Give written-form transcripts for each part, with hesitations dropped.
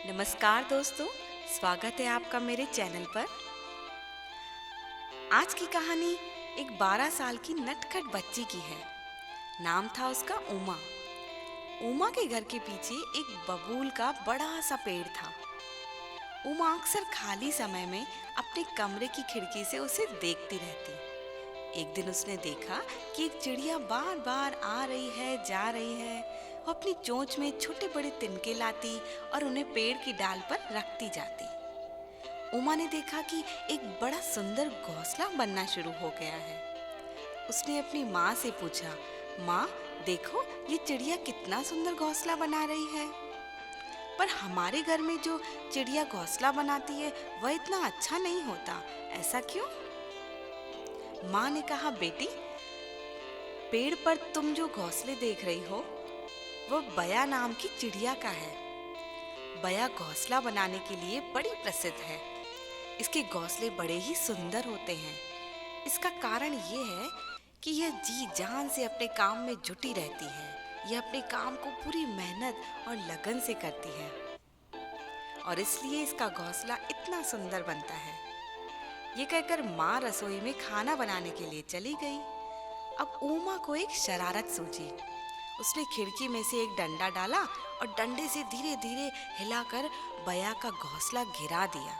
नमस्कार दोस्तों, स्वागत है आपका मेरे चैनल पर। आज की कहानी एक 12 साल की नटखट बच्ची की है। नाम था उसका उमा। उमा के घर के पीछे एक बबूल का बड़ा सा पेड़ था। उमा अक्सर खाली समय में अपने कमरे की खिड़की से उसे देखती रहती। एक दिन उसने देखा कि एक चिड़िया बार बार आ रही है, जा रही है। वो अपनी चोंच में छोटे बड़े तिनके लाती और उन्हें पेड़ की डाल पर रखती जाती। उमा ने देखा कि एक बड़ा सुंदर घोंसला बनना शुरू हो गया है। उसने अपनी माँ से पूछा, माँ देखो ये चिड़िया कितना सुंदर घोंसला बना रही है। पर हमारे घर में जो चिड़िया घोंसला बनाती है वह इतना अच्छा नहीं होता, ऐसा क्यों? माँ ने कहा, बेटी पेड़ पर तुम जो घोंसले देख रही हो वह बया नाम की चिड़िया का है। बया घोंसला बनाने के लिए बड़ी प्रसिद्ध है। इसके घोंसले बड़े ही सुंदर होते हैं। इसका कारण ये है कि यह जी जान से अपने काम में जुटी रहती है। यह अपने काम को पूरी मेहनत और लगन से करती है और इसलिए इसका घोंसला इतना सुंदर बनता है। ये कहकर माँ रसोई में खाना बनाने के लिए चली गई। अब उमा को एक शरारत सूझी। उसने खिड़की में से एक डंडा डाला और डंडे से धीरे धीरे हिलाकर बया का घोंसला गिरा दिया।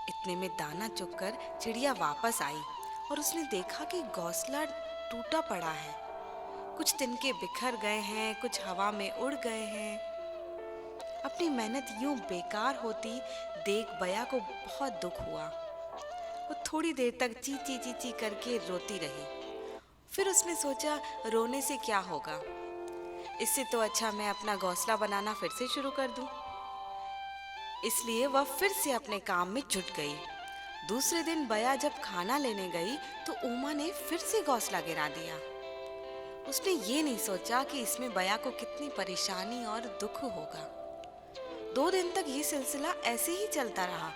इतने में दाना चुगकर चिड़िया वापस आई और उसने देखा कि घोंसला टूटा पड़ा है। कुछ तिनके बिखर गए हैं, कुछ हवा में उड़ गए हैं। अपनी मेहनत यूं बेकार होती देख बया को बहुत दुख हुआ। वो थोड़ी देर तक ची ची ची ची करके रोती रही। फिर उसने सोचा, रोने से क्या होगा, इससे तो अच्छा मैं अपना घोंसला बनाना फिर से शुरू कर दूं। इसलिए वह फिर से अपने काम में जुट गई। दूसरे दिन बया जब खाना लेने गई तो उमा ने फिर से घोंसला गिरा दिया। उसने ये नहीं सोचा कि इसमें बया को कितनी परेशानी और दुख होगा। 2 दिन तक ये सिलसिला ऐसे ही चलता रहा।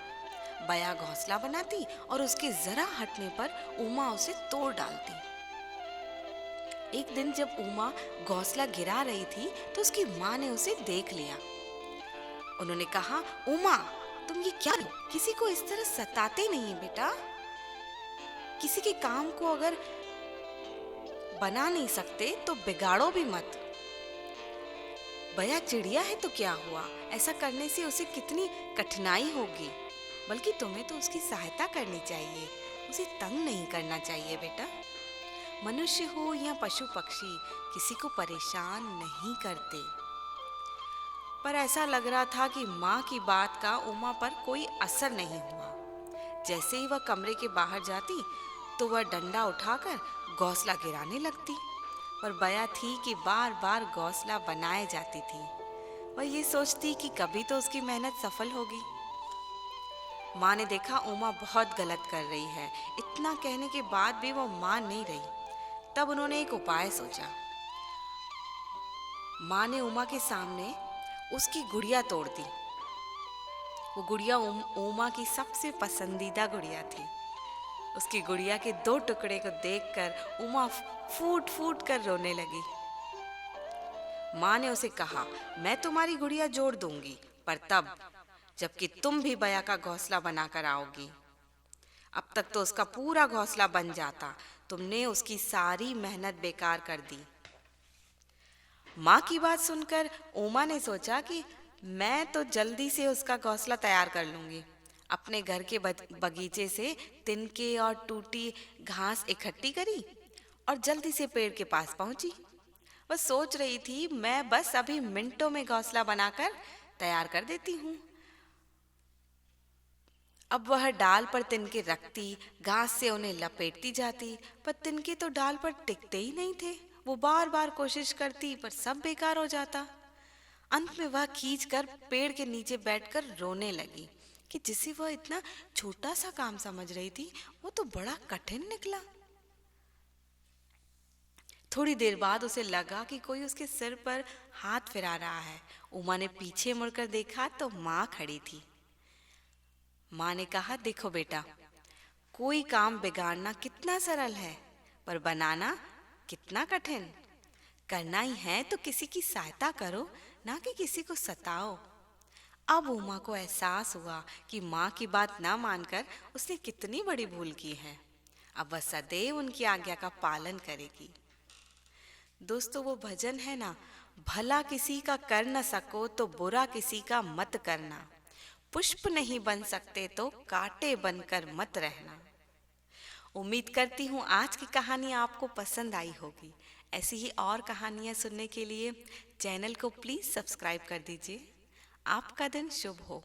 बया घोंसला बनाती और उसके जरा हटने पर उमा उसे तोड़ डालती। एक दिन जब उमा घोंसला गिरा रही थी तो उसकी माँ ने उसे देख लिया। उन्होंने कहा, उमा तुम ये क्या, किसी को इस तरह सताते नहीं बेटा। किसी के काम को अगर बना नहीं सकते तो बिगाड़ो भी मत। बया चिड़िया है तो क्या हुआ, ऐसा करने से उसे कितनी कठिनाई होगी। बल्कि तुम्हें तो उसकी सहायता करनी चाहिए, उसे तंग नहीं करना चाहिए बेटा। मनुष्य हो या पशु पक्षी किसी को परेशान नहीं करते। पर ऐसा लग रहा था कि माँ की बात का उमा पर कोई असर नहीं हुआ। जैसे ही वह कमरे के बाहर जाती तो वह डंडा उठाकर घोंसला गिराने लगती। पर बया थी कि बार बार घोंसला बनाए जाती थी। वह ये सोचती कि कभी तो उसकी मेहनत सफल होगी। माँ ने देखा उमा बहुत गलत कर रही है। इतना कहने के बाद भी वो मान नहीं रही। तब उन्होंने एक उपाय सोचा। माँ ने उमा के सामने उसकी गुड़िया तोड़ दी। वो गुड़िया उमा की सबसे पसंदीदा गुड़िया थी। उसकी गुड़िया के 2 टुकड़े को देखकर उमा फूट फूट कर रोने लगी। माँ ने उसे कहा, मैं तुम्हारी गुड़िया जोड़ दूंगी, पर तब जबकि तुम भी बया का घोंसला बनाकर आओगी। अब तक तो उसका पूरा घोंसला बन जाता, तुमने उसकी सारी मेहनत बेकार कर दी। माँ की बात सुनकर उमा ने सोचा कि मैं तो जल्दी से उसका घोंसला तैयार कर लूंगी। अपने घर के बगीचे से तिनके और टूटी घास इकट्ठी करी और जल्दी से पेड़ के पास पहुंची। वह सोच रही थी, मैं बस अभी मिनटों में घोंसला बनाकर तैयार कर देती हूँ। अब वह डाल पर तिनके रखती, घास से उन्हें लपेटती जाती, पर तिनके तो डाल पर टिकते ही नहीं थे। वो बार बार कोशिश करती पर सब बेकार हो जाता। अंत में वह खींचकर पेड़ के नीचे बैठकर रोने लगी कि जिसे वह इतना छोटा सा काम समझ रही थी वो तो बड़ा कठिन निकला। थोड़ी देर बाद उसे लगा कि कोई उसके सिर पर हाथ फिरा रहा है। उमा ने पीछे मुड़कर देखा तो माँ खड़ी थी। माँ ने कहा, देखो बेटा, कोई काम बिगाड़ना कितना सरल है, पर बनाना कितना कठिन। करना ही है तो किसी की सहायता करो, ना कि किसी को सताओ। अब उमा को एहसास हुआ कि माँ की बात ना मानकर उसने कितनी बड़ी भूल की है। अब वह सदैव उनकी आज्ञा का पालन करेगी। दोस्तों, वो भजन है ना, भला किसी का कर न सको तो बुरा किसी का मत करना, पुष्प नहीं बन सकते तो कांटे बनकर मत रहना। उम्मीद करती हूँ आज की कहानी आपको पसंद आई होगी। ऐसी ही और कहानियाँ सुनने के लिए चैनल को प्लीज़ सब्सक्राइब कर दीजिए। आपका दिन शुभ हो।